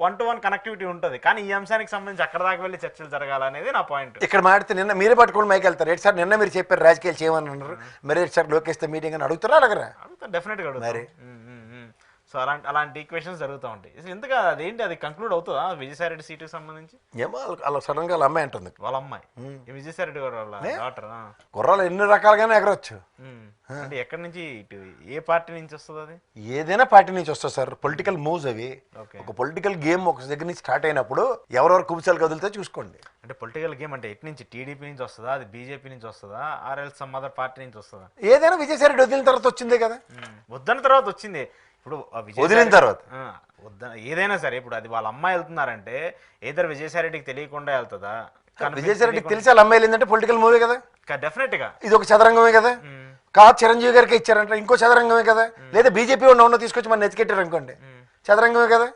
1-to-1 connectivity ఉంటుంది, కానీ ఈ అంశానికి సంబంధించి అక్కడ దాకా వెళ్ళి చర్చలు జరగాలనేది నా పాయింట్. ఇక్కడ మాడితే నిన్న మీరే పట్టుకోండి మైకి వెళ్తారు ఏంటి సార్, నిన్న మీరు చెప్పారు రాజకీయాలు చేయమని అన్నారు, మరి ఏంటి సార్ లోకేష్తో మీటింగ్ అని అడుగుతారా అడగరా? అడుగుతా, డెఫినెట్గా అడుగుతారు. సో అలాంటి ఈక్వేషన్స్ జరుగుతూ ఉంటాయి. ఎందుకు అదేంటి, అది కంక్లూడ్ అవుతుందా విజయసాయి రెడ్డి సీటుకి సంబంధించి? ఏమో అలా సడన్గా వాళ్ళ అమ్మాయి అంటుంది, వాళ్ళ అమ్మాయి విజయసాయి రెడ్డి గారు వాళ్ళ డాటర్. గుర్రాలు ఎన్ని రకాలుగానే ఎగరవచ్చు. అంటే ఎక్కడి నుంచి ఇటు ఏ పార్టీ నుంచి వస్తుంది అది? ఏదైనా పార్టీ నుంచి వస్తుంది సార్, పొలిటికల్ మూవ్స్ అవి. ఒక పొలిటికల్ గేమ్ ఒక దగ్గర నుంచి స్టార్ట్ అయినప్పుడు ఎవరెవరు కుబుసాలు కదులుతో చూసుకోండి. అంటే పొలిటికల్ గేమ్ అంటే ఎటు నుంచి, టీడీపీ నుంచి వస్తుందా, అది బీజేపీ నుంచి వస్తుందా, ఆర్ఎల్ సమ్ అదర్ పార్టీ నుంచి వస్తుందా? ఏదైనా విజయసాయి రెడ్డి వదిలిన తర్వాత వచ్చిందే కదా. వద్దన్న తర్వాత వచ్చింది. ఇప్పుడు వదిలిన తర్వాత ఏదైనా సరే, ఇప్పుడు అది వాళ్ళ అమ్మాయి వెళ్తున్నారంటే ఏదైనా విజయసాయి రెడ్డికి తెలియకుండా వెళ్తుందా? విజయసాయి రెడ్డికి తెలిసి వాళ్ళ అమ్మాయి ఏంటంటే పొలిటికల్ మూవీ కదా, డెఫినెట్ గా ఇది ఒక చదరంగమే కదా. కాదు చిరంజీవి గారికి ఇచ్చారంటే ఇంకో చదరంగమే కదా, లేదా బీజేపీ ఉన్న తీసుకొచ్చి మన నెతికెట్టారు అనుకోండి, చదరంగమే కదా.